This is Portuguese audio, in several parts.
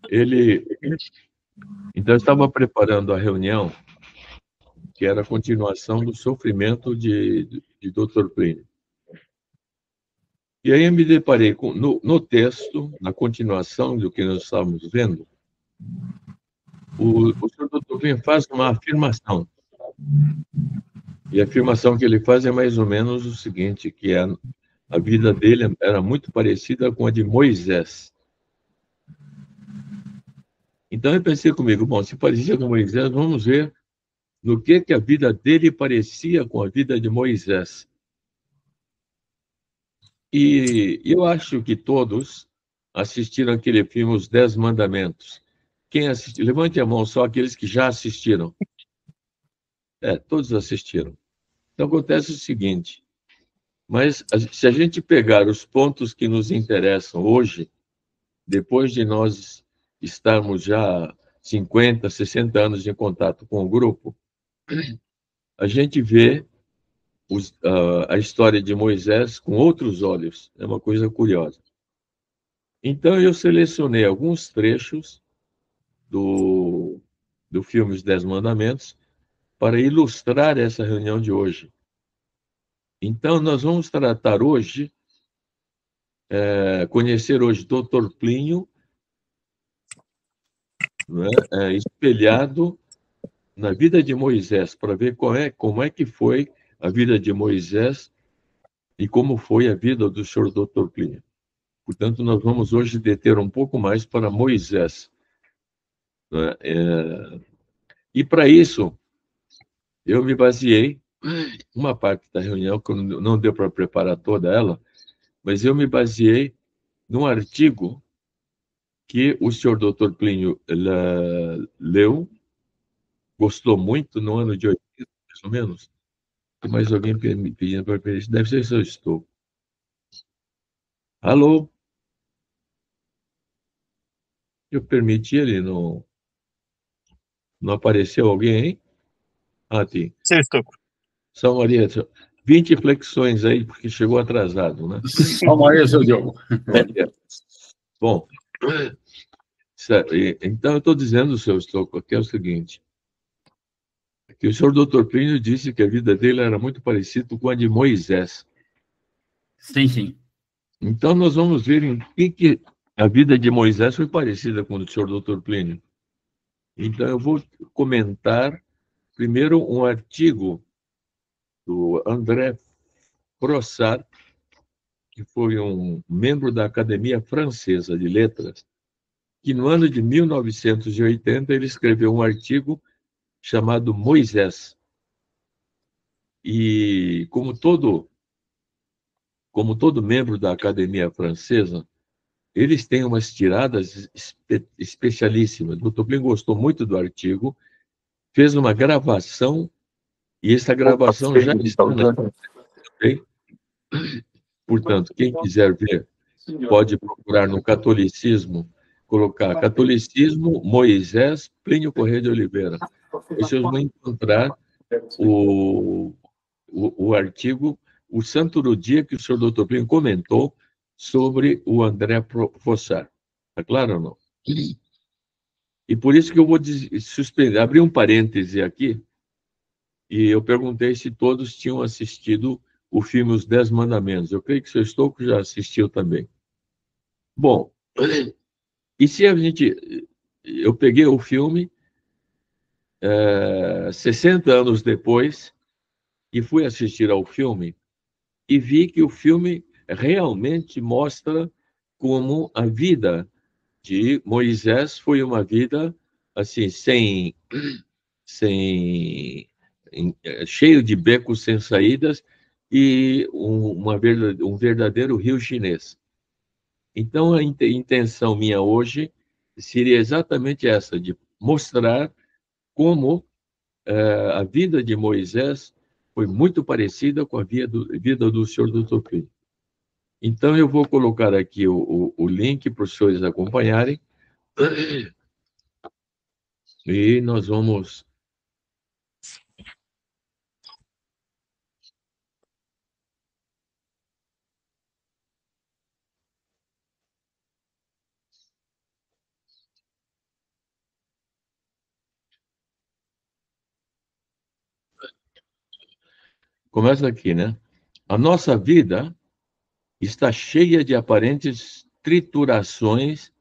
Ele, então, eu estava preparando a reunião, que era a continuação do sofrimento de Dr. Plínio. E aí eu me deparei com, no texto, na continuação do que nós estávamos vendo, o senhor Dr. Plínio faz uma afirmação. E a afirmação que ele faz é mais ou menos o seguinte, que a vida dele era muito parecida com a de Moisés. Então eu pensei comigo, bom, se parecia com Moisés, vamos ver no que a vida dele parecia com a vida de Moisés. E eu acho que todos assistiram aquele filme Os Dez Mandamentos. Quem assistiu? Levante a mão, só aqueles que já assistiram. Todos assistiram. Então acontece o seguinte, mas se a gente pegar os pontos que nos interessam hoje, depois de nós estarmos já 50, 60 anos em contato com o grupo, a gente vê a história de Moisés com outros olhos. É uma coisa curiosa. Então, eu selecionei alguns trechos do, do filme Os Dez Mandamentos para ilustrar essa reunião de hoje. Então, nós vamos tratar hoje, conhecer hoje Dr. Plínio, né, espelhado na vida de Moisés, para ver como é que foi a vida de Moisés e como foi a vida do senhor Dr. Plínio. Portanto, nós vamos hoje deter um pouco mais para Moisés, né? E para isso, eu me baseei, uma parte da reunião, que não deu para preparar toda ela, mas eu me baseei num artigo que o senhor Dr. Plínio leu, gostou muito, no ano de 80, mais ou menos. Tem mais alguém pedindo para permitir? Deve ser se eu estou. Alô? Eu permiti ele, não apareceu alguém, hein? Ah, tem. Sim, estou. São Maria, 20 flexões aí, porque chegou atrasado, né? Só Maria, seu Diogo. Bom, então eu estou dizendo, seu Stocco, que é o seguinte, que o senhor Dr. Plínio disse que a vida dele era muito parecida com a de Moisés. Sim, sim. Então nós vamos ver em que a vida de Moisés foi parecida com a do senhor Dr. Plínio. Então eu vou comentar primeiro um artigo do André Froissart, que foi um membro da Academia Francesa de Letras, que no ano de 1980 ele escreveu um artigo chamado Moisés. E como todo membro da Academia Francesa, eles têm umas tiradas especialíssimas. O Tobin gostou muito do artigo, fez uma gravação, e essa gravação já está na internet. Portanto, quem quiser ver, pode procurar no Catolicismo, colocar Catolicismo Moisés Plínio Corrêa de Oliveira. Vocês vão encontrar o artigo O Santo do Dia, que o senhor Dr. Plínio comentou sobre o André Fossar. Está claro ou não? E por isso que eu vou suspender, abrir um parêntese aqui, e eu perguntei se todos tinham assistido o filme Os Dez Mandamentos. Eu creio que o senhor Stocco já assistiu também. Bom, e se a gente... Eu peguei o filme 60 anos depois e fui assistir ao filme e vi que o filme realmente mostra como a vida de Moisés foi uma vida assim sem cheio de becos sem saídas e um verdadeiro rio chinês. Então a intenção minha hoje seria exatamente essa, de mostrar como a vida de Moisés foi muito parecida com a vida do senhor Dr. Plínio. Então, eu vou colocar aqui o link para os senhores acompanharem e nós vamos... Começa aqui, né? A nossa vida está cheia de aparentes triturações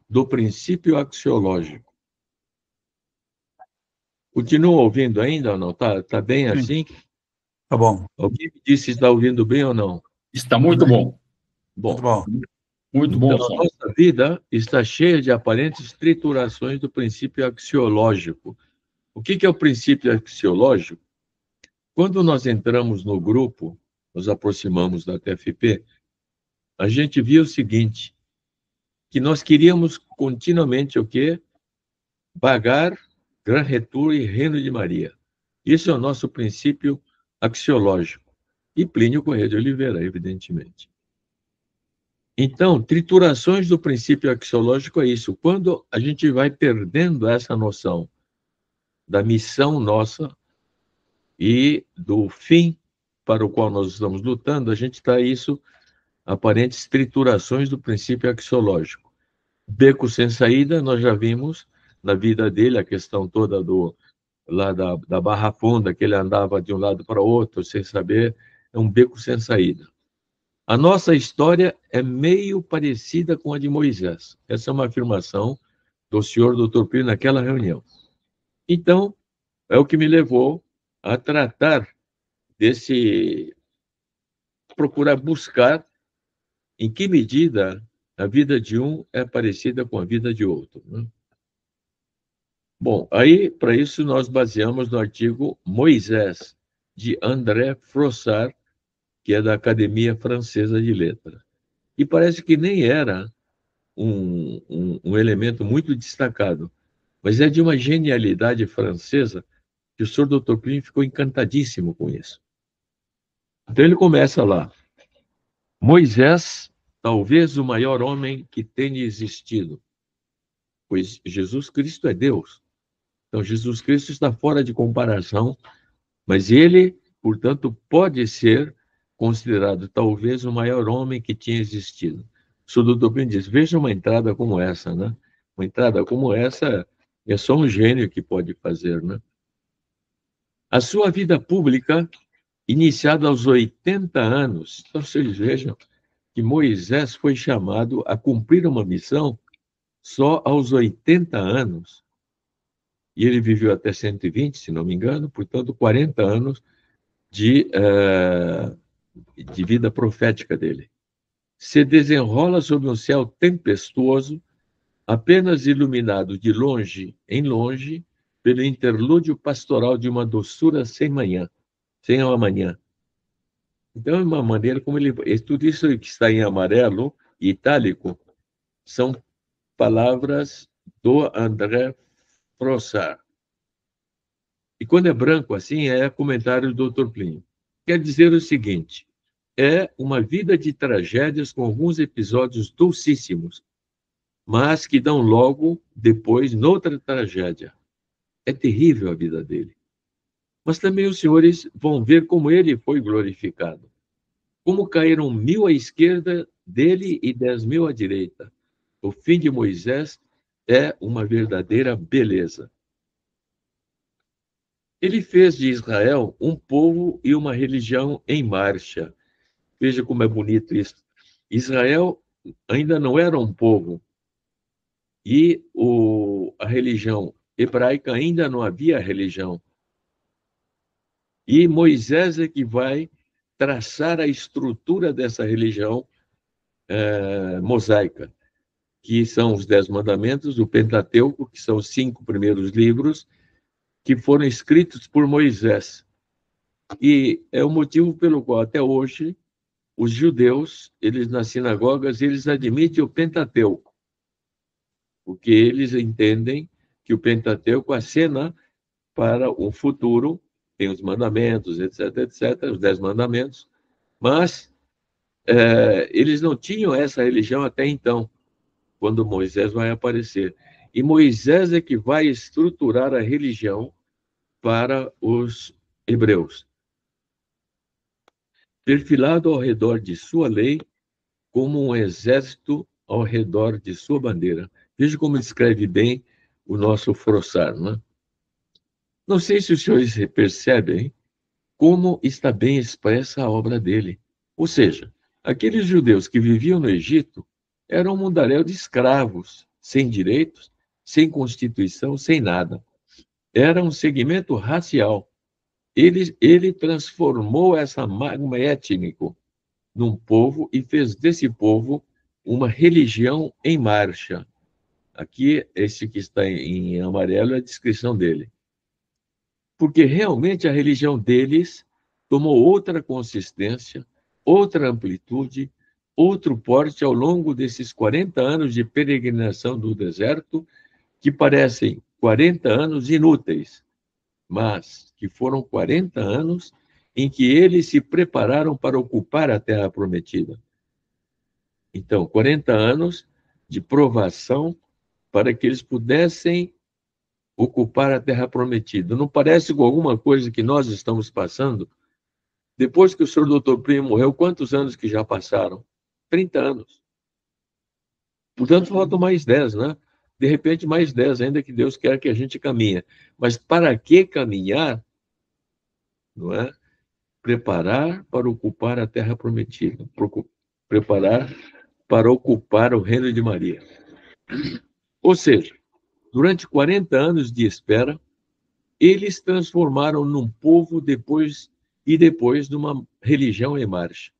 do princípio axiológico. Continua ouvindo ainda ou não? Tá bem assim? Tá bom. Alguém me disse se está ouvindo bem ou não? Está muito bom. Bom, Muito bom. Muito bom, então, a som. nossa vida está cheia de aparentes triturações do princípio axiológico. O que é o princípio axiológico? Quando nós entramos no grupo, nos aproximamos da TFP, a gente viu o seguinte, que nós queríamos continuamente o quê? Vagar, Grand Retour e Reino de Maria. Isso é o nosso princípio axiológico. E Plínio Corrêa de Oliveira, evidentemente. Então, triturações do princípio axiológico é isso. Quando a gente vai perdendo essa noção da missão nossa e do fim para o qual nós estamos lutando, a gente está isso, aparentes triturações do princípio axiológico. Beco sem saída, nós já vimos na vida dele a questão toda lá da Barra Funda, que ele andava de um lado para o outro sem saber, é um beco sem saída. A nossa história é meio parecida com a de Moisés. Essa é uma afirmação do senhor Dr. Plínio naquela reunião. Então, é o que me levou a tratar procurar buscar em que medida a vida de um é parecida com a vida de outro, né? Bom, aí, para isso, nós baseamos no artigo Moisés, de André Froissart, que é da Academia Francesa de Letras. E parece que nem era um elemento muito destacado, mas é de uma genialidade francesa que o senhor Dr. Plínio ficou encantadíssimo com isso. Então ele começa lá. Moisés, talvez o maior homem que tenha existido, pois Jesus Cristo é Deus. Então Jesus Cristo está fora de comparação, mas ele, portanto, pode ser considerado talvez o maior homem que tinha existido. O senhor Dr. Plínio diz, veja uma entrada como essa, né? Uma entrada como essa é só um gênio que pode fazer, né? A sua vida pública, iniciada aos 80 anos, então vocês vejam que Moisés foi chamado a cumprir uma missão só aos 80 anos. E ele viveu até 120, se não me engano, portanto, 40 anos de vida profética dele. Se desenrola sob um céu tempestuoso, apenas iluminado de longe em longe pelo interlúdio pastoral de uma doçura sem amanhã. Então, é uma maneira como tudo isso que está em amarelo e itálico são palavras do André Froissart. E quando é branco assim, é comentário do Dr. Plínio. Quer dizer o seguinte, é uma vida de tragédias com alguns episódios dulcíssimos, mas que dão logo depois noutra tragédia. É terrível a vida dele. Mas também os senhores vão ver como ele foi glorificado. Como caíram 1000 à esquerda dele e 10.000 à direita. O fim de Moisés é uma verdadeira beleza. Ele fez de Israel um povo e uma religião em marcha. Veja como é bonito isso. Israel ainda não era um povo e a religião hebraica ainda não havia religião. E Moisés é que vai traçar a estrutura dessa religião mosaica, que são os 10 mandamentos, o Pentateuco, que são os 5 primeiros livros, que foram escritos por Moisés. E é o motivo pelo qual, até hoje, os judeus, eles nas sinagogas, eles admitem o Pentateuco, porque eles entendem que o Pentateuco acena para o futuro, tem os mandamentos, etc., etc., os 10 mandamentos, mas eles não tinham essa religião até então, quando Moisés vai aparecer. E Moisés é que vai estruturar a religião para os hebreus. Perfilado ao redor de sua lei, como um exército ao redor de sua bandeira. Veja como escreve bem o nosso Froissart, né? Não sei se os senhores percebem como está bem expressa a obra dele. Ou seja, aqueles judeus que viviam no Egito eram um mundaréu de escravos, sem direitos, sem constituição, sem nada. Era um segmento racial. Ele transformou essa magma étnico num povo e fez desse povo uma religião em marcha. Aqui, esse que está em amarelo é a descrição dele. Porque realmente a religião deles tomou outra consistência, outra amplitude, outro porte ao longo desses 40 anos de peregrinação do deserto, que parecem 40 anos inúteis, mas que foram 40 anos em que eles se prepararam para ocupar a Terra Prometida. Então, 40 anos de provação para que eles pudessem ocupar a Terra Prometida. Não parece com alguma coisa que nós estamos passando? Depois que o senhor doutor Primo morreu, quantos anos que já passaram? 30 anos. Portanto, faltam mais 10, né? De repente, mais 10, ainda que Deus quer que a gente caminhe. Mas para que caminhar? Não é? Preparar para ocupar a Terra Prometida. Preparar para ocupar o reino de Maria. Ou seja, durante 40 anos de espera, eles transformaram num povo depois numa religião em marcha,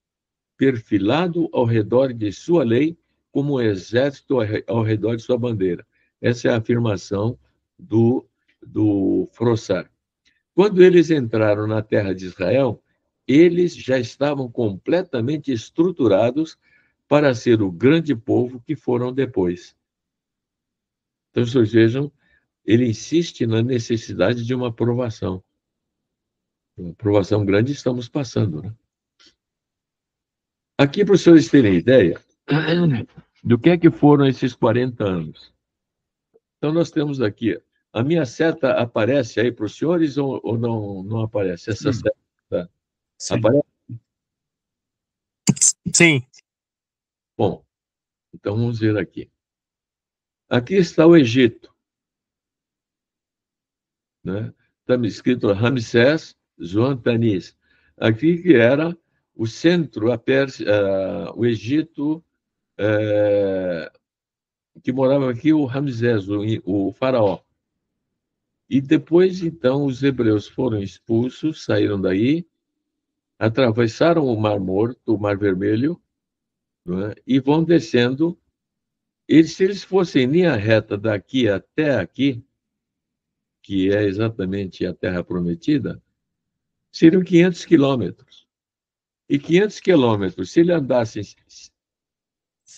perfilado ao redor de sua lei, como um exército ao redor de sua bandeira. Essa é a afirmação do Frossard. Quando eles entraram na terra de Israel, eles já estavam completamente estruturados para ser o grande povo que foram depois. Então, vocês vejam, ele insiste na necessidade de uma aprovação. Uma aprovação grande estamos passando, né? Aqui, para os senhores terem ideia do que é que foram esses 40 anos. Então, nós temos aqui, a minha seta aparece aí para os senhores ou não aparece? Essa Sim. seta Sim. aparece? Sim. Bom, então vamos ver aqui. Aqui está o Egito, né? Está escrito Ramsés Zoantanis. Aqui que era o centro, a Pérsia, o Egito, que morava aqui o Ramsés, o faraó. E depois, então, os hebreus foram expulsos, saíram daí, atravessaram o Mar Morto, o Mar Vermelho, não é? E vão descendo. Se eles fossem em linha reta daqui até aqui, que é exatamente a Terra Prometida, seriam 500 quilômetros. E 500 quilômetros, se ele andasse,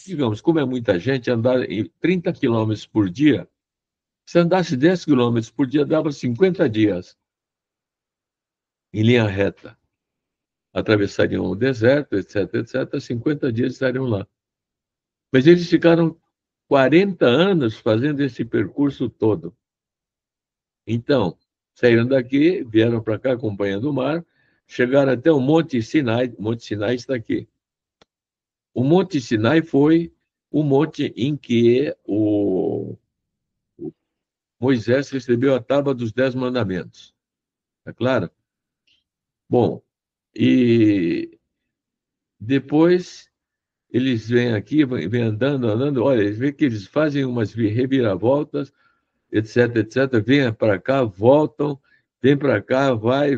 digamos, como é muita gente, andar em 30 quilômetros por dia, se andasse 10 quilômetros por dia, dava 50 dias em linha reta. Atravessariam o deserto, etc., etc., 50 dias estariam lá. Mas eles ficaram 40 anos fazendo esse percurso todo. Então, saíram daqui, vieram para cá acompanhando o mar, chegaram até o Monte Sinai. O Monte Sinai está aqui. O Monte Sinai foi o monte em que o Moisés recebeu a tábua dos 10 mandamentos. Está claro? Bom, e depois eles vêm aqui, vêm andando, olha, eles veem que eles fazem umas reviravoltas, etc, etc, vêm para cá, voltam, vêm para cá, vai,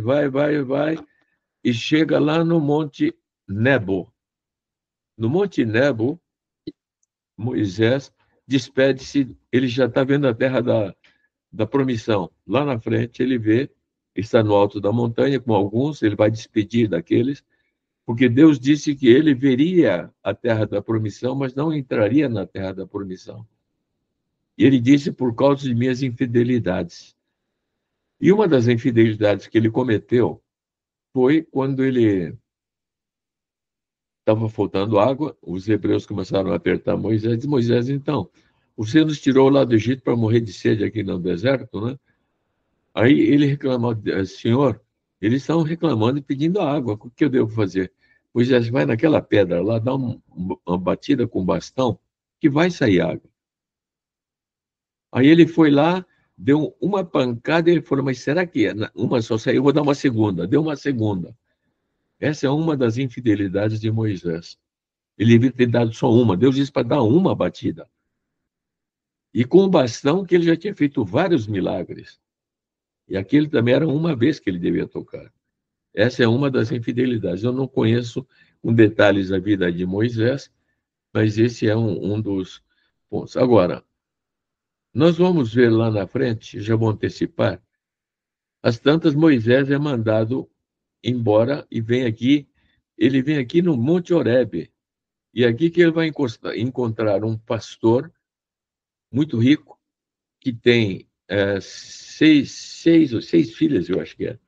e chega lá no Monte Nebo. No Monte Nebo, Moisés despede-se, ele já está vendo a terra da promissão. Lá na frente, ele vê, está no alto da montanha com alguns, ele vai despedir daqueles, porque Deus disse que ele veria a terra da promissão, mas não entraria na terra da promissão. E ele disse por causa de minhas infidelidades. E uma das infidelidades que ele cometeu foi quando ele estava faltando água, os hebreus começaram a apertar Moisés, e Moisés, então, você nos tirou lá do Egito para morrer de sede aqui no deserto, né? Aí ele reclamou, Senhor, eles estão reclamando e pedindo água, o que eu devo fazer? Moisés, vai naquela pedra lá, dá uma batida com o bastão, que vai sair água. Aí ele foi lá, deu uma pancada e ele falou, mas será que uma só saiu? Eu vou dar uma segunda. Deu uma segunda. Essa é uma das infidelidades de Moisés. Ele devia ter dado só uma. Deus disse para dar uma batida. E com o bastão que ele já tinha feito vários milagres. E aquele também era uma vez que ele devia tocar. Essa é uma das infidelidades. Eu não conheço com detalhes a vida de Moisés, mas esse é um dos pontos. Agora, nós vamos ver lá na frente, já vou antecipar, as tantas Moisés é mandado embora e ele vem aqui no Monte Horebe. E aqui que ele vai encontrar um pastor muito rico, que tem seis filhas, eu acho que é.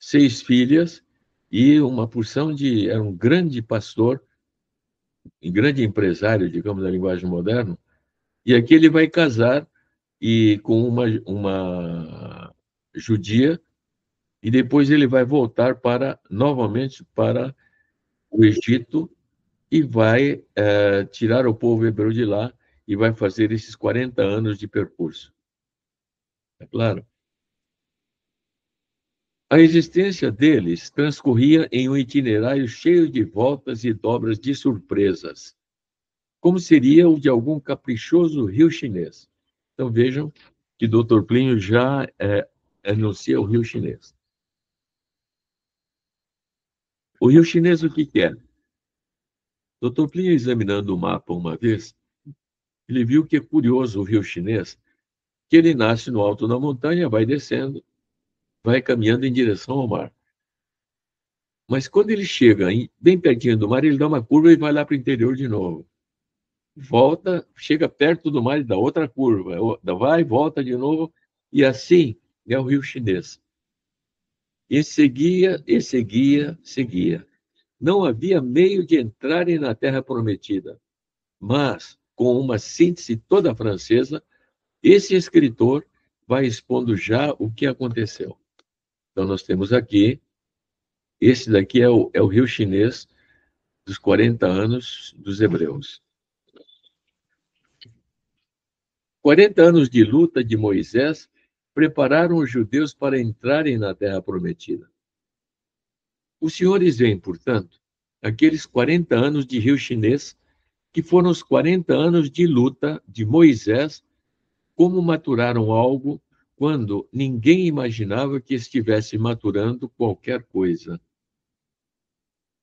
6 filhas e uma porção de... Era um grande pastor, um grande empresário, digamos, da linguagem moderna. E aqui ele vai casar com uma judia, e depois ele vai voltar novamente para o Egito e vai tirar o povo hebreu de lá e vai fazer esses 40 anos de percurso. É claro. A existência deles transcorria em um itinerário cheio de voltas e dobras de surpresas, como seria o de algum caprichoso rio chinês. Então vejam que Dr. Plínio já anuncia o rio chinês. O rio chinês o que é? Dr. Plínio, examinando o mapa uma vez, ele viu que é curioso o rio chinês, que ele nasce no alto da montanha, vai descendo, vai caminhando em direção ao mar. Mas quando ele chega bem pertinho do mar, ele dá uma curva e vai lá para o interior de novo. Volta, chega perto do mar e dá outra curva. Vai, volta de novo. E assim é o rio chinês. E seguia, e seguia, seguia. Não havia meio de entrarem na Terra Prometida. Mas, com uma síntese toda francesa, esse escritor vai expondo já o que aconteceu. Então, nós temos aqui, esse daqui é o rio chinês dos 40 anos dos hebreus. 40 anos de luta de Moisés prepararam os judeus para entrarem na Terra Prometida. Os senhores veem, portanto, aqueles 40 anos de rio chinês, que foram os 40 anos de luta de Moisés, como maturaram algo quando ninguém imaginava que estivesse maturando qualquer coisa.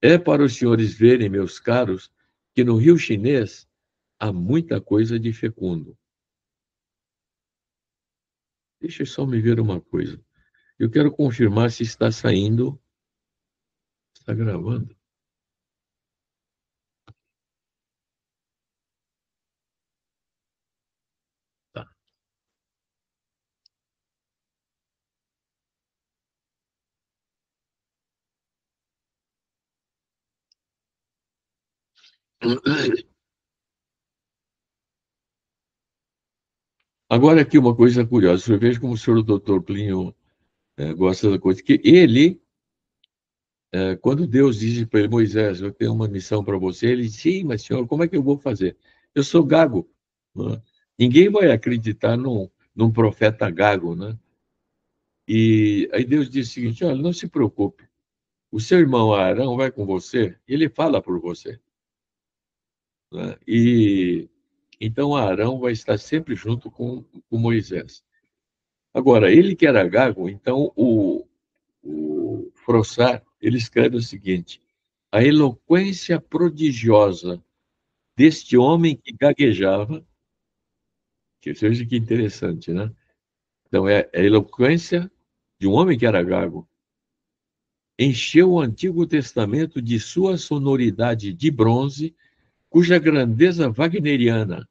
É para os senhores verem, meus caros, que no rio chinês há muita coisa de fecundo. Deixa eu só me ver uma coisa. Eu quero confirmar se está saindo. Está gravando? Tá. Agora aqui uma coisa curiosa. Eu vejo como o senhor doutor Plínio gosta da coisa. Que ele, quando Deus diz para ele, Moisés, eu tenho uma missão para você, ele diz, sim, mas senhor, como é que eu vou fazer? Eu sou gago. Né? Ninguém vai acreditar num profeta gago, né? E aí Deus disse o seguinte, olha, não se preocupe. O seu irmão Arão vai com você, ele fala por você. Né? E então Arão vai estar sempre junto com Moisés. Agora, ele que era gago, então o Frossard, ele escreve o seguinte, a eloquência prodigiosa deste homem que gaguejava, que veja que interessante, né? Então, é a eloquência de um homem que era gago, encheu o Antigo Testamento de sua sonoridade de bronze, cuja grandeza wagneriana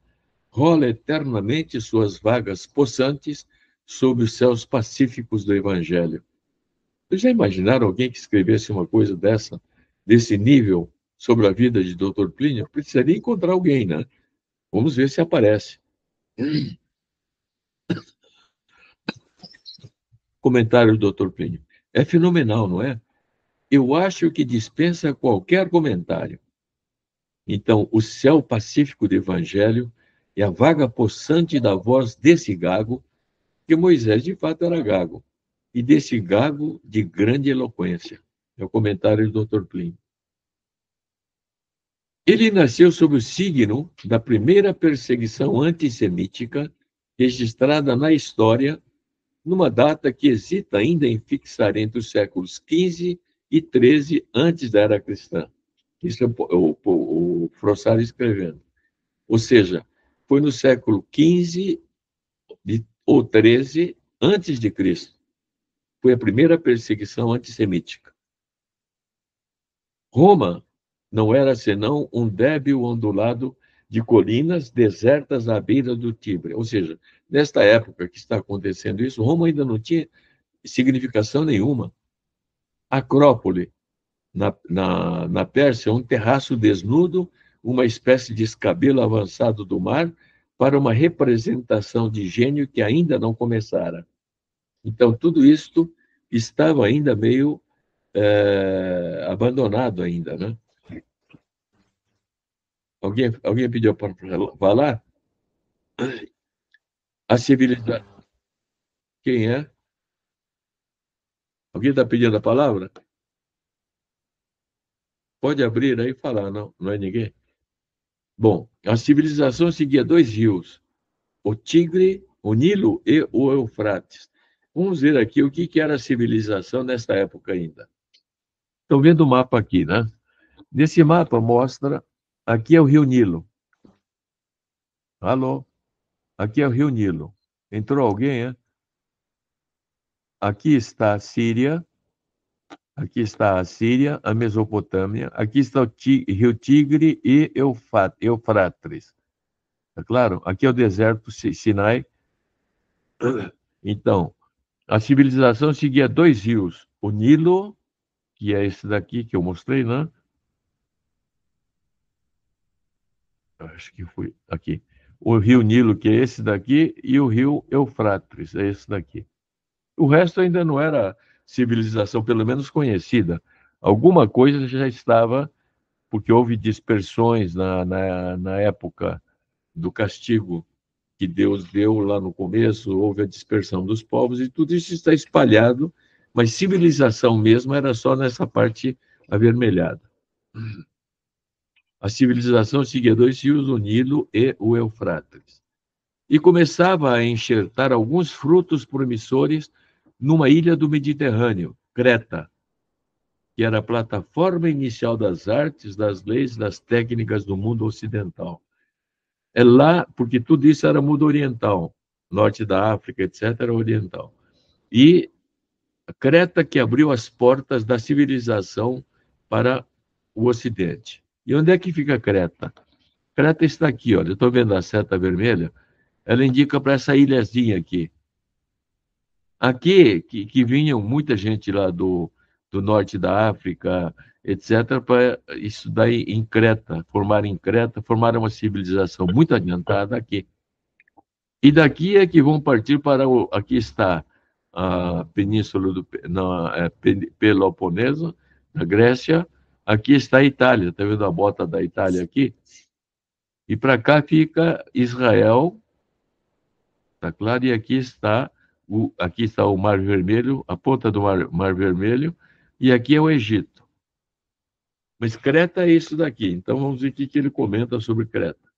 rola eternamente suas vagas possantes sob os céus pacíficos do Evangelho. Vocês já imaginaram alguém que escrevesse uma coisa desse nível, sobre a vida de Dr. Plínio? Precisaria encontrar alguém, né? Vamos ver se aparece. Comentário do Dr. Plínio. É fenomenal, não é? Eu acho que dispensa qualquer comentário. Então, o céu pacífico do Evangelho e a vaga possante da voz desse gago que Moisés, de fato, era gago. E desse gago de grande eloquência. É o comentário do Dr. Plínio. Ele nasceu sob o signo da primeira perseguição antissemítica registrada na história, numa data que hesita ainda em fixar entre os séculos XV e XIII antes da era cristã. Isso é o Frossard escrevendo. Ou seja, foi no século XV ou XIII antes de Cristo. Foi a primeira perseguição antissemítica. Roma não era senão um débil ondulado de colinas desertas à beira do Tibre. Ou seja, nesta época que está acontecendo isso, Roma ainda não tinha significação nenhuma. Acrópole, na Pérsia, um terraço desnudo, uma espécie de escabelo avançado do mar para uma representação de gênio que ainda não começara. Então, tudo isto estava ainda meio abandonado ainda, né? Alguém pediu para falar? A civilização. Quem é? Alguém está pedindo a palavra? Pode abrir aí e falar, não, não é ninguém? Bom, a civilização seguia dois rios, o Tigre, o Nilo e o Eufrates. Vamos ver aqui o que era a civilização nessa época ainda. Estão vendo o mapa aqui, né? Nesse mapa mostra, aqui é o rio Nilo. Alô? Aqui é o rio Nilo. Entrou alguém, é? Aqui está a Síria, aqui está a Síria, a Mesopotâmia, aqui está o rio Tigre e Eufrates. Tá claro? Aqui é o deserto Sinai. Então, a civilização seguia dois rios, o Nilo, que é esse daqui que eu mostrei, né? Acho que foi aqui. O rio Nilo, que é esse daqui, e o rio Eufrates, é esse daqui. O resto ainda não era civilização, pelo menos conhecida. Alguma coisa já estava, porque houve dispersões na época do castigo que Deus deu lá no começo, houve a dispersão dos povos, e tudo isso está espalhado, mas civilização mesmo era só nessa parte avermelhada. A civilização seguia dois rios, o Nilo e o Eufrates, e começava a enxertar alguns frutos promissores numa ilha do Mediterrâneo, Creta, que era a plataforma inicial das artes, das leis, das técnicas do mundo ocidental. É lá, porque tudo isso era mundo oriental, norte da África, etc., era oriental. E a Creta que abriu as portas da civilização para o Ocidente. E onde é que fica Creta? Creta está aqui, olha, eu estou vendo a seta vermelha, ela indica para essa ilhazinha aqui. Aqui, que vinham muita gente lá do norte da África, etc., para estudar em Creta, formar uma civilização muito adiantada aqui. E daqui é que vão partir para aqui está a península Peloponeso, na Grécia, aqui está a Itália, está vendo a bota da Itália aqui? E para cá fica Israel, tá claro? E aqui está o Mar Vermelho, a ponta do Mar Vermelho, e aqui é o Egito. Mas Creta é isso daqui. Então vamos ver o que ele comenta sobre Creta.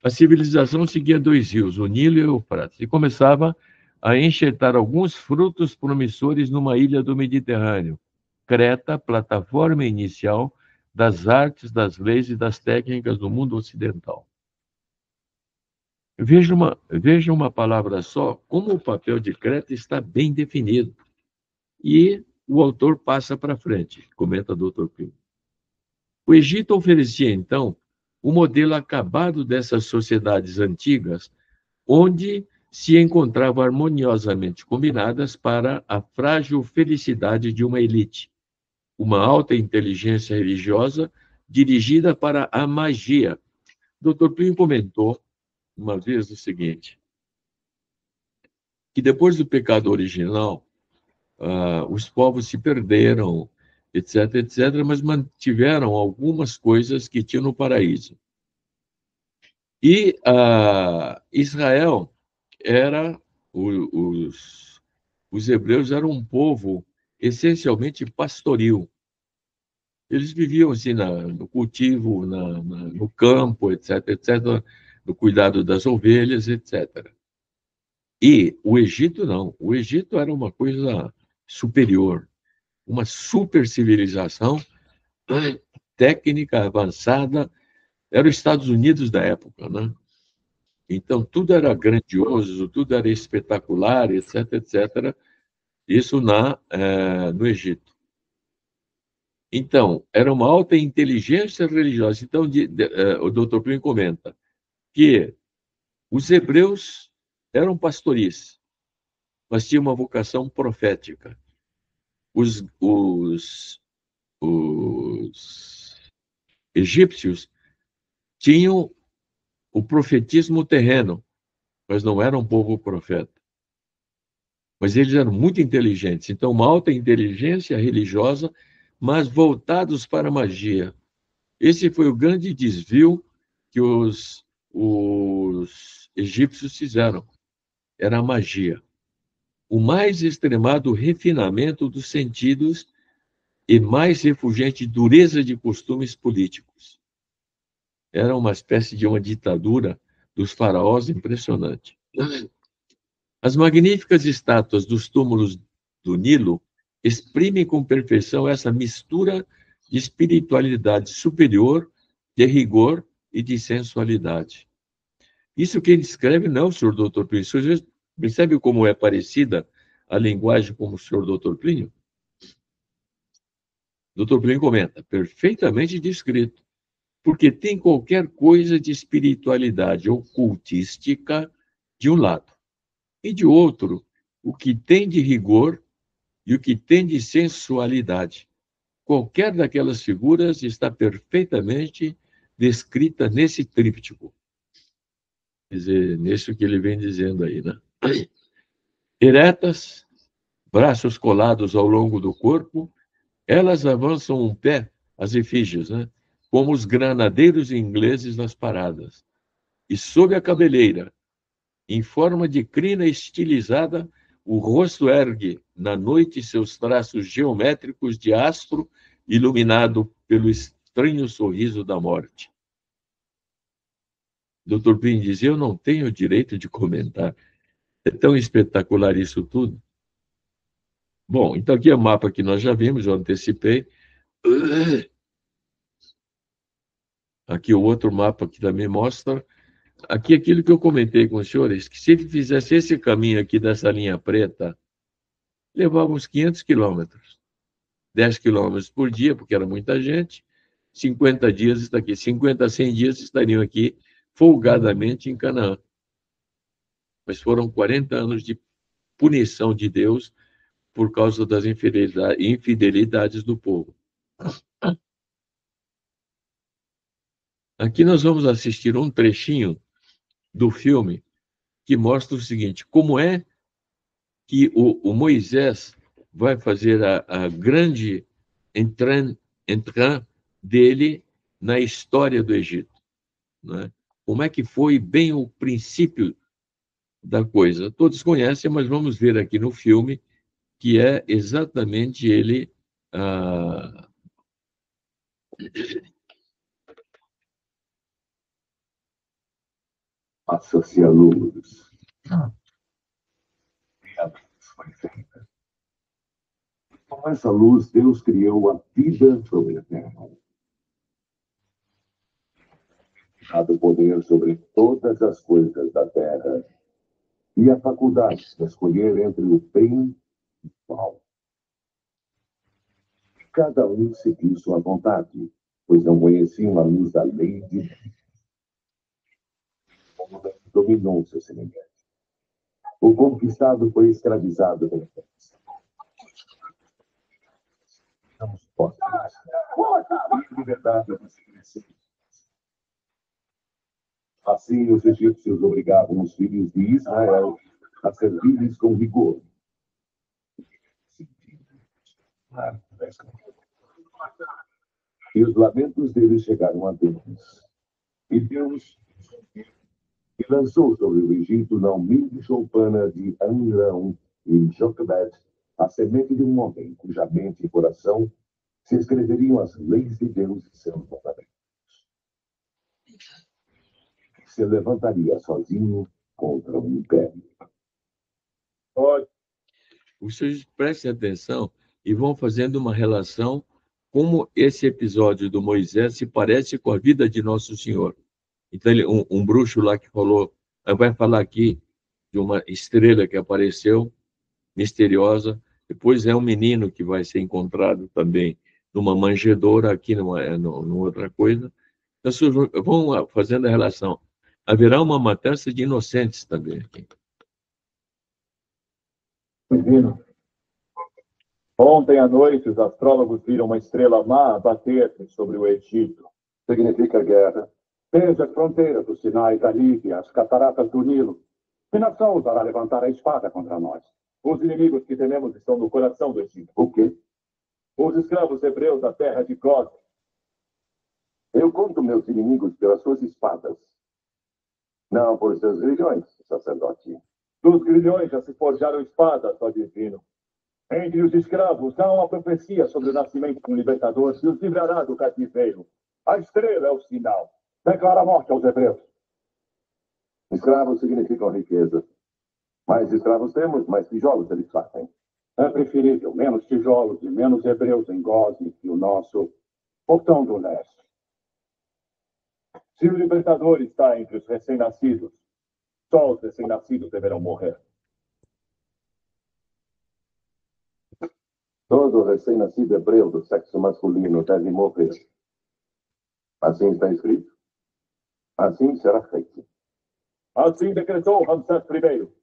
A civilização seguia dois rios, o Nilo e o Eufrates, e começava a enxertar alguns frutos promissores numa ilha do Mediterrâneo. Creta, plataforma inicial das artes, das leis e das técnicas do mundo ocidental. Veja uma palavra só, como o papel de Creta está bem definido. E o autor passa para frente, comenta o Dr. Plínio. O Egito oferecia, então, o modelo acabado dessas sociedades antigas, onde se encontravam harmoniosamente combinadas para a frágil felicidade de uma elite, uma alta inteligência religiosa dirigida para a magia. Dr. Plínio comentou uma vez o seguinte, que depois do pecado original, os povos se perderam, etc., etc., mas mantiveram algumas coisas que tinham no paraíso. E Israel era os hebreus eram um povo essencialmente pastoril. Eles viviam assim no cultivo, no campo, etc., no cuidado das ovelhas, etc. E o Egito não. O Egito era uma coisa superior, uma super civilização técnica avançada. Era os Estados Unidos da época, né? Então, tudo era grandioso, tudo era espetacular, etc., etc. Isso no Egito. Então, era uma alta inteligência religiosa. Então, o doutor Plínio comenta que os hebreus eram pastoris, mas tinham uma vocação profética. Os egípcios tinham o profetismo terreno, mas não eram um povo profeta. Mas eles eram muito inteligentes. Então, uma alta inteligência religiosa, mas voltados para a magia. Esse foi o grande desvio que os egípcios fizeram. Era a magia. O mais extremado refinamento dos sentidos e mais refulgente dureza de costumes políticos. Era uma espécie de uma ditadura dos faraós impressionante. As magníficas estátuas dos túmulos do Nilo exprimem com perfeição essa mistura de espiritualidade superior, de rigor e de sensualidade. Isso quem descreve não é o senhor Dr. Plínio. Você percebe como é parecida a linguagem com o senhor Dr. Plínio? Dr. Plínio comenta, perfeitamente descrito, porque tem qualquer coisa de espiritualidade ocultística de um lado, e de outro, o que tem de rigor e o que tem de sensualidade. Qualquer daquelas figuras está perfeitamente descrita nesse tríptico. Quer dizer, nisso que ele vem dizendo aí, né? Eretas, braços colados ao longo do corpo, elas avançam um pé, as efígies, né? Como os granadeiros ingleses nas paradas. E sob a cabeleira, em forma de crina estilizada, o rosto ergue na noite seus traços geométricos de astro iluminado pelo estranho sorriso da morte. Dr. Plínio dizia, eu não tenho o direito de comentar. É tão espetacular isso tudo. Bom, então aqui é o mapa que nós já vimos, eu antecipei. Aqui o outro mapa que também mostra. Aqui aquilo que eu comentei com os senhores, que se ele fizesse esse caminho aqui dessa linha preta, levava uns 500 quilômetros. 10 quilômetros por dia, porque era muita gente. 50 dias está aqui. 50 a 100 dias estariam aqui folgadamente em Canaã. Mas foram 40 anos de punição de Deus por causa das infidelidades do povo. Aqui nós vamos assistir um trechinho do filme que mostra o seguinte, como é que o Moisés vai fazer a grande entrada dele na história do Egito. Né? Como é que foi bem o princípio da coisa? Todos conhecem, mas vamos ver aqui no filme que é exatamente ele... Passa-se a luz. E a luz foi feita. Com essa luz, Deus criou a vida sobre a terra. Dado poder sobre todas as coisas da terra e a faculdade de escolher entre o bem e o mal. Cada um seguiu sua vontade, pois não conheciam a luz da lei de Deus. Dominou seu semelhante. O conquistado foi escravizado pela força. Estamos postos. E liberdade para se crescer. Assim, os egípcios obrigavam os filhos de Israel a servir-lhes com rigor. E os lamentos deles chegaram a Deus. E Deus e lançou sobre o Egito Naumid Choupana de Angrão e Joquebed a semente de um homem cuja mente e coração se escreveriam as leis de Deus e seus mandamentos. Se levantaria sozinho contra o império. Vocês prestem atenção e vão fazendo uma relação como esse episódio do Moisés se parece com a vida de Nosso Senhor. Então, um bruxo lá que falou, vai falar aqui de uma estrela que apareceu, misteriosa, depois é um menino que vai ser encontrado também numa manjedoura, aqui numa outra coisa. Então, vocês vão fazendo a relação. Haverá uma matança de inocentes também aqui. Divino. Ontem à noite, os astrólogos viram uma estrela má bater sobre o Egito. Significa guerra. Desde as fronteiras do Sinai da Líbia, as cataratas do Nilo. Que nação ousará levantar a espada contra nós? Os inimigos que tememos estão no coração do Egito. O quê? Os escravos hebreus da terra de Gósen. Eu conto meus inimigos pelas suas espadas. Não por seus grilhões, sacerdote. Dos grilhões já se forjaram espadas, ó divino. Entre os escravos há uma profecia sobre o nascimento de um libertador que os livrará do cativeiro. A estrela é o sinal. Declara a morte aos hebreus. Escravos significam riqueza. Mais escravos temos, mais tijolos eles fazem. É preferível menos tijolos e menos hebreus em Gósen que o nosso portão do leste. Se o libertador está entre os recém-nascidos, só os recém-nascidos deverão morrer. Todo recém-nascido hebreu do sexo masculino deve morrer. Assim está escrito. Assim será feito. Assim decretou Ramsés I.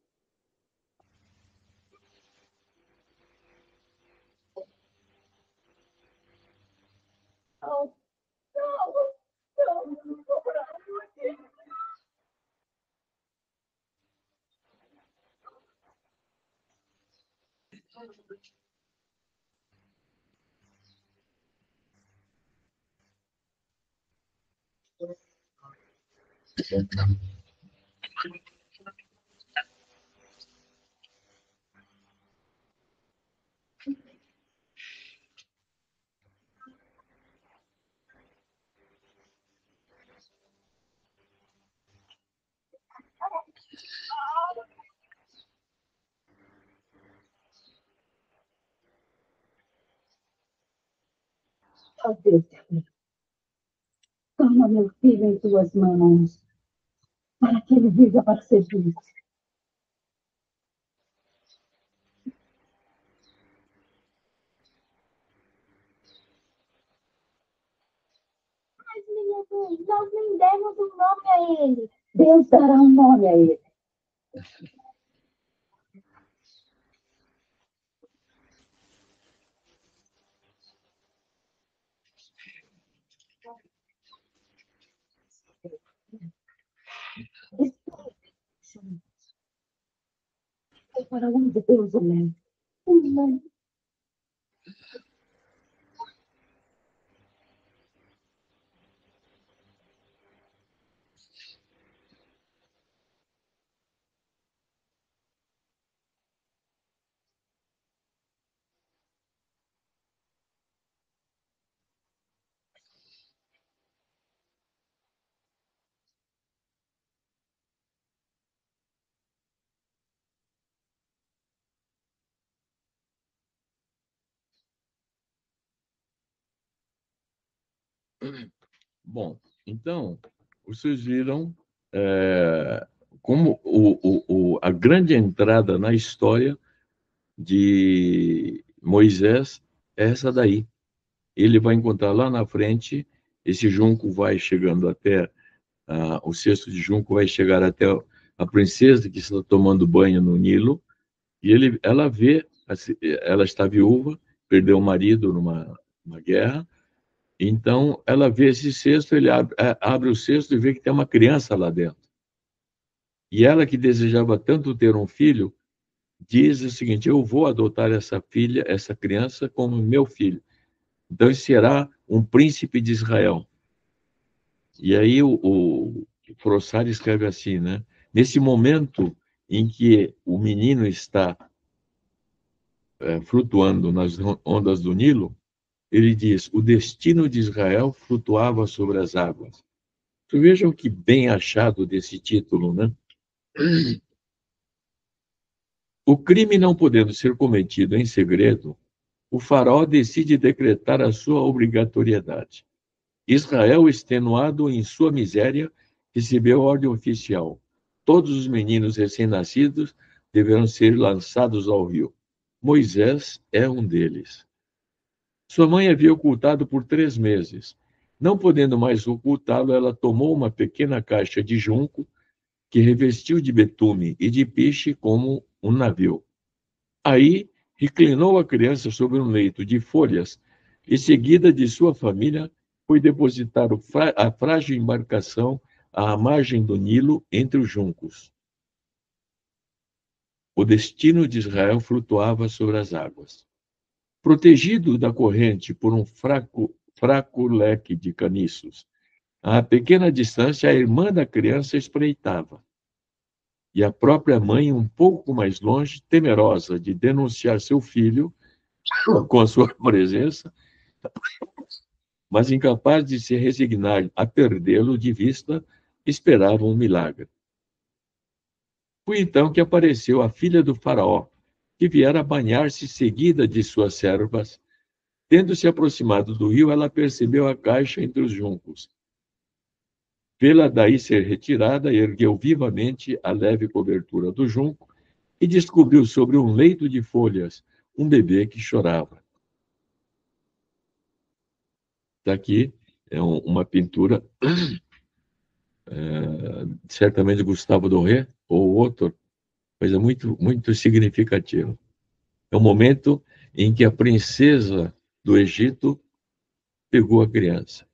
Ó Deus, toma meu filho em tuas mãos, para que ele viva para servir. Mas, minha mãe, nós nem demos um nome a ele. Deus dará um nome a ele. É para onde Deus o leva. Mãe. Bom, então, vocês viram como a grande entrada na história de Moisés é essa daí. Ele vai encontrar lá na frente, esse junco vai chegando até, o cesto de junco vai chegar até a princesa que está tomando banho no Nilo, e ela vê, ela está viúva, perdeu o marido numa guerra. Então, ela vê esse cesto, ele abre o cesto e vê que tem uma criança lá dentro. E ela, que desejava tanto ter um filho, diz o seguinte: eu vou adotar essa filha, essa criança, como meu filho. Então, ele será um príncipe de Israel. E aí, Frossard escreve assim, né? Nesse momento em que o menino está flutuando nas ondas do Nilo, ele diz: o destino de Israel flutuava sobre as águas. Então, vejam que bem achado desse título, né? O crime não podendo ser cometido em segredo, o faraó decide decretar a sua obrigatoriedade. Israel, extenuado em sua miséria, recebeu ordem oficial. Todos os meninos recém-nascidos deverão ser lançados ao rio. Moisés é um deles. Sua mãe havia ocultado por 3 meses. Não podendo mais ocultá-lo, ela tomou uma pequena caixa de junco que revestiu de betume e de piche como um navio. Aí, reclinou a criança sobre um leito de folhas e, seguida de sua família, foi depositar a frágil embarcação à margem do Nilo, entre os juncos. O destino de Israel flutuava sobre as águas. Protegido da corrente por um fraco leque de caniços, a pequena distância, a irmã da criança espreitava. E a própria mãe, um pouco mais longe, temerosa de denunciar seu filho com a sua presença, mas incapaz de se resignar a perdê-lo de vista, esperava um milagre. Foi então que apareceu a filha do faraó, que viera banhar-se seguida de suas servas. Tendo se aproximado do rio, ela percebeu a caixa entre os juncos. Vê-la daí ser retirada, ergueu vivamente a leve cobertura do junco e descobriu sobre um leito de folhas um bebê que chorava. Daqui é uma pintura, certamente de Gustavo Doré ou outro, coisa muito, muito significativa. É o momento em que a princesa do Egito pegou a criança.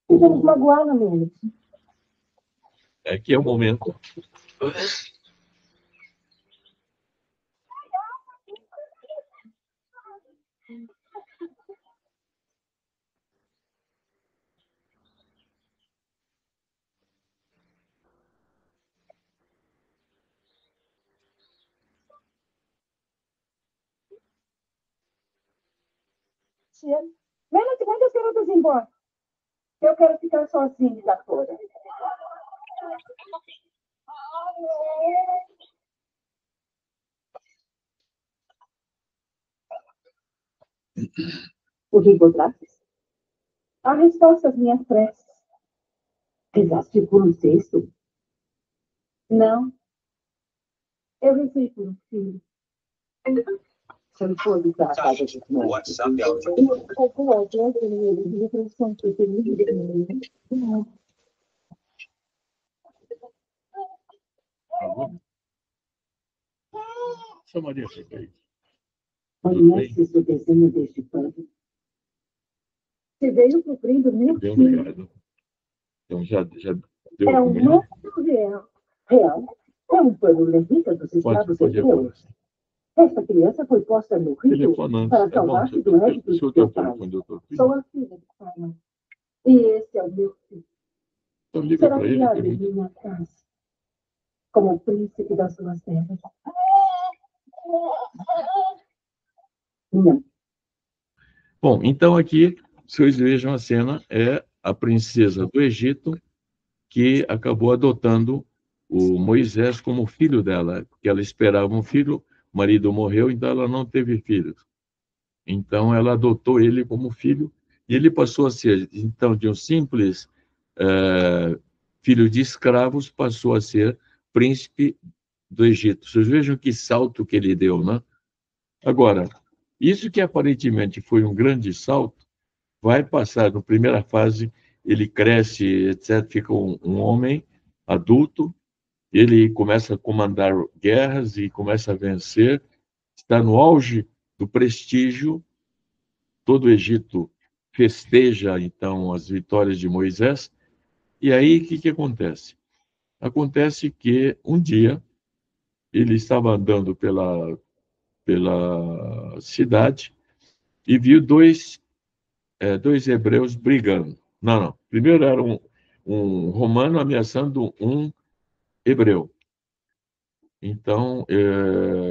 Vamos magoar, menos. Aqui é o momento. Menos de quantas garotas embora. Eu quero ficar sozinha lá fora. O que encontraste? A resposta às minhas preces. Rezaste por um cesto? Não. Eu rezei por um filho. Se eu for para a casa de mãe, WhatsApp áudio. Chamaria fica aí. Conheces o desenho deste pano? Você veio cobrindo meu Bem filho. obrigado. Então já deu É um manto real. Real? É um pano levita dos Estados Unidos. Esta criança foi posta no rio telefonando. para salvar-se do égito do seu pai. Sou a filha do pai. E esse é o meu filho. Então liga Será para ele. criado em minha casa, como o príncipe das suas terras? Não. Bom, então aqui, vocês vejam a cena, é a princesa do Egito que acabou adotando o Moisés como filho dela, porque ela esperava um filho, o marido morreu, então ela não teve filhos. Então ela adotou ele como filho, e ele passou a ser, então, de um simples filho de escravos, passou a ser príncipe do Egito. Vocês vejam que salto que ele deu, né? Agora, isso que aparentemente foi um grande salto, vai passar, na primeira fase, ele cresce, etc., fica um homem adulto, ele começa a comandar guerras e começa a vencer, está no auge do prestígio, todo o Egito festeja, então, as vitórias de Moisés, e aí o que acontece? Acontece que um dia ele estava andando pela cidade e viu dois hebreus brigando. Não. Primeiro era um romano ameaçando um hebreu. Então,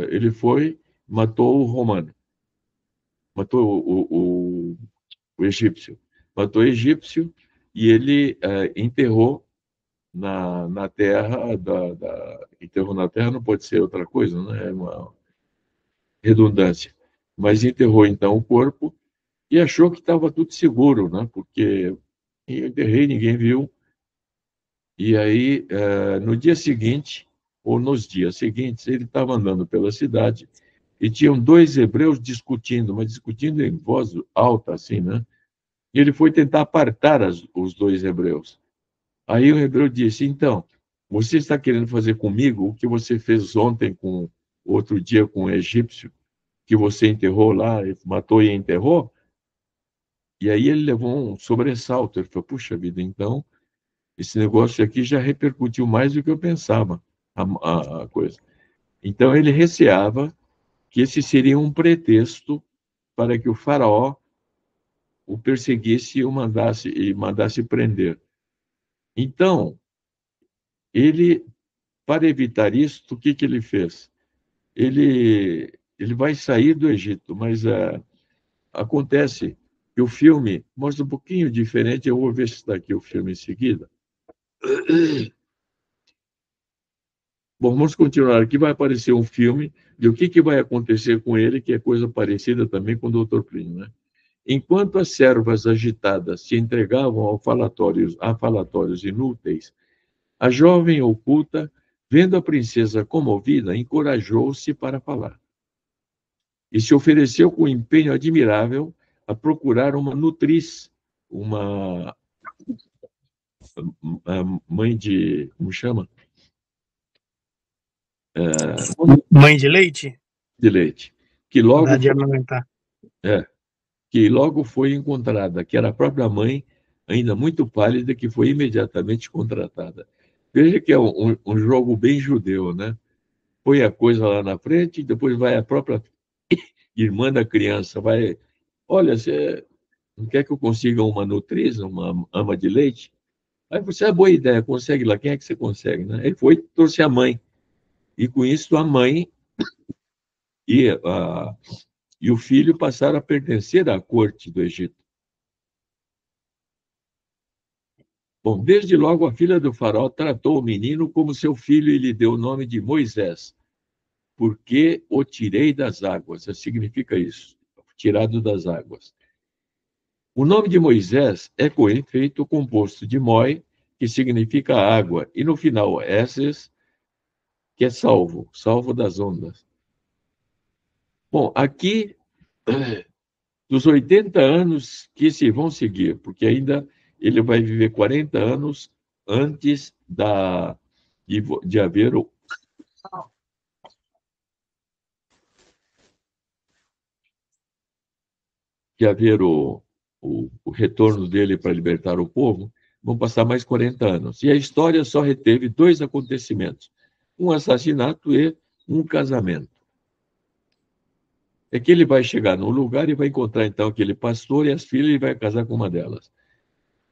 ele foi, matou o romano, matou o egípcio. Matou o egípcio e ele enterrou na terra, enterrou na terra não pode ser outra coisa, né? É uma redundância. Mas enterrou, então, o corpo e achou que estava tudo seguro, né? Porque eu enterrei, ninguém viu. E aí, no dia seguinte, ou nos dias seguintes, ele estava andando pela cidade e tinham dois hebreus discutindo, mas discutindo em voz alta, assim, né? E ele foi tentar apartar os dois hebreus. Aí o hebreu disse: então, você está querendo fazer comigo o que você fez ontem outro dia com o egípcio, que você enterrou lá, matou e enterrou? E aí ele levou um sobressalto. Ele falou: puxa vida, então esse negócio aqui já repercutiu mais do que eu pensava, a coisa. Então ele receava que esse seria um pretexto para que o faraó o perseguisse e mandasse prender. Então, ele, para evitar isso, o que ele fez? Ele vai sair do Egito, mas acontece que o filme mostra um pouquinho diferente. Eu vou ver se está aqui o filme em seguida. Bom, vamos continuar. Aqui vai aparecer um filme de o que vai acontecer com ele, que é coisa parecida também com o Dr. Plínio, né? Enquanto as servas agitadas se entregavam a falatórios inúteis, a jovem oculta, vendo a princesa comovida, encorajou-se para falar. E se ofereceu com empenho admirável a procurar uma nutriz, uma mãe de... como chama? Mãe de leite? De leite. Que logo, Dá de amamentar. Que logo foi encontrada, que era a própria mãe, ainda muito pálida, que foi imediatamente contratada. Veja que é um jogo bem judeu, né? Põe a coisa lá na frente, depois vai a própria irmã da criança, vai... Olha, você não quer que eu consiga uma nutriz, uma ama de leite? Aí você, boa ideia, consegue lá. Quem é que você consegue, né? Ele foi, trouxe a mãe. E com isso a mãe e o filho passaram a pertencer à corte do Egito. Bom, desde logo a filha do faraó tratou o menino como seu filho e lhe deu o nome de Moisés, porque o tirei das águas. Significa isso, tirado das águas. O nome de Moisés é, com efeito, composto de moi, que significa água, e no final, esses, que é salvo, salvo das ondas. Bom, aqui, dos 80 anos que se vão seguir, porque ainda ele vai viver 40 anos antes de haver o retorno dele para libertar o povo, vão passar mais 40 anos. E a história só reteve dois acontecimentos, um assassinato e um casamento. É que ele vai chegar num lugar e vai encontrar, então, aquele pastor e as filhas, e vai casar com uma delas.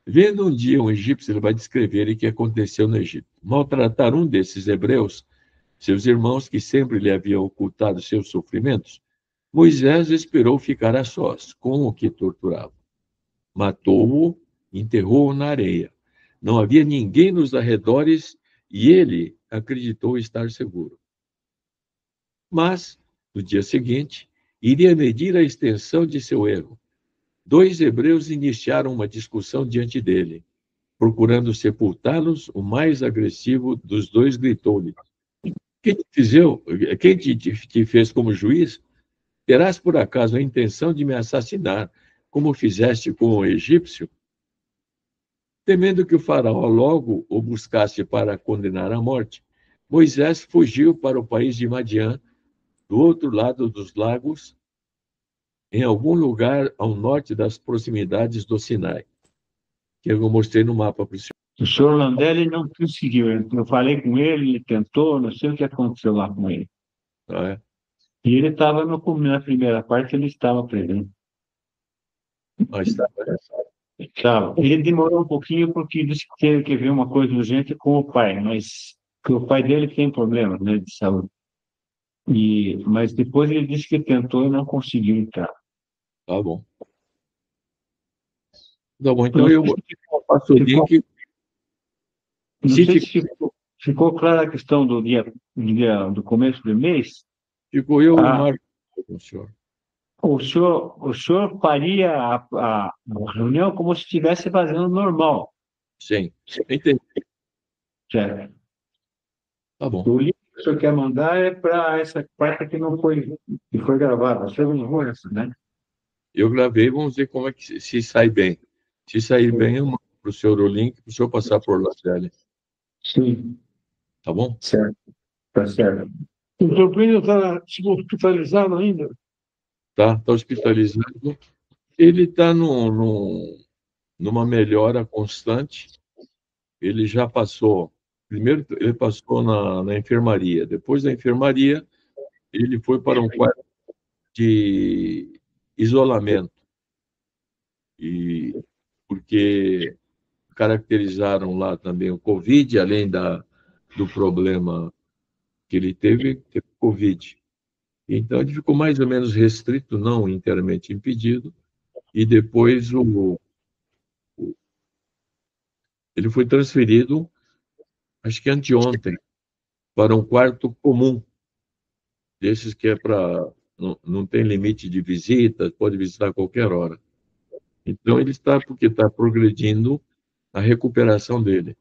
Vendo um dia um egípcio, ele vai descrever o que aconteceu no Egito. Maltratar um desses hebreus, seus irmãos, que sempre lhe haviam ocultado seus sofrimentos, Moisés esperou ficar a sós com o que torturava. Matou-o, enterrou-o na areia. Não havia ninguém nos arredores e ele acreditou estar seguro. Mas, no dia seguinte, iria medir a extensão de seu erro. Dois hebreus iniciaram uma discussão diante dele. Procurando sepultá-los, o mais agressivo dos dois gritou-lhe: quem te fez como juiz? Terás por acaso a intenção de me assassinar, como fizeste com o egípcio? Temendo que o faraó logo o buscasse para condenar à morte, Moisés fugiu para o país de Madiã, do outro lado dos lagos, em algum lugar ao norte das proximidades do Sinai, que eu mostrei no mapa para o senhor. O senhor Landelli não conseguiu. Eu falei com ele, ele tentou, não sei o que aconteceu lá com ele. Ah, é? E ele estava na primeira parte, ele estava presente. Ah, está. Tá. Ele demorou um pouquinho porque disse que teve que ver uma coisa urgente com o pai, mas que o pai dele tem problemas, né, de saúde. Mas depois ele disse que tentou e não conseguiu entrar. Tá bom. Tá bom, Eu então não eu sei se passo o link. não Se sei se ficou clara a questão do começo do mês. ficou eu e o Ah, Marco com o senhor. o senhor faria a reunião como se estivesse fazendo normal, Sim, entendi. certo? Tá bom. O link que o senhor quer mandar é para essa parte que foi gravada. O senhor gravou essa, né? Eu gravei, vamos ver como é que se sai bem. Se sair bem, eu mando para o senhor o link, para o senhor passar por Lacerda. Sim, Tá bom? certo. Tá certo. O doutor Plínio está hospitalizado ainda? Tá hospitalizado. Ele está numa melhora constante. Ele já passou. Primeiro, ele passou na enfermaria. Depois da enfermaria, ele foi para um quarto de isolamento. E porque caracterizaram lá também o Covid, além do problema que ele teve Covid. Então, ele ficou mais ou menos restrito, não inteiramente impedido, e depois ele foi transferido, acho que anteontem, para um quarto comum, desses que é para. Não tem limite de visita, pode visitar a qualquer hora. Então, ele está, porque está progredindo a recuperação dele.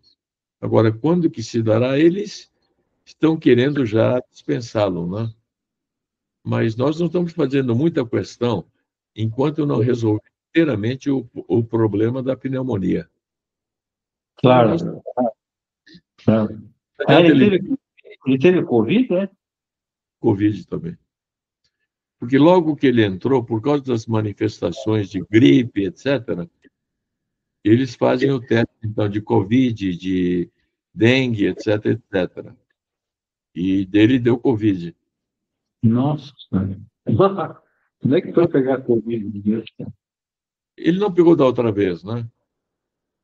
Agora, quando que se dará? Eles estão querendo já dispensá-lo, né? Mas nós não estamos fazendo muita questão enquanto não resolver inteiramente o problema da pneumonia. Claro. Claro. Ele teve Covid, né? Covid também. Porque logo que ele entrou, por causa das manifestações de gripe, etc., eles fazem o teste, então, de Covid, de dengue, etc., etc. E dele deu Covid. Nossa. Como é que foi pegar Covid? Ele não pegou da outra vez, né?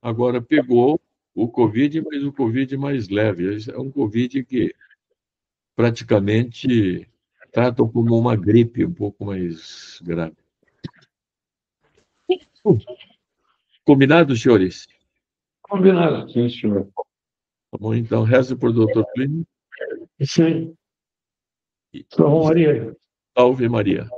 Agora pegou o Covid, mas o Covid mais leve. É um Covid que praticamente tratam como uma gripe um pouco mais grave. Combinado, senhores? Combinado, sim, senhor. Tá bom, então, reza por Dr. Plínio. Sim. E São Maria. salve Maria.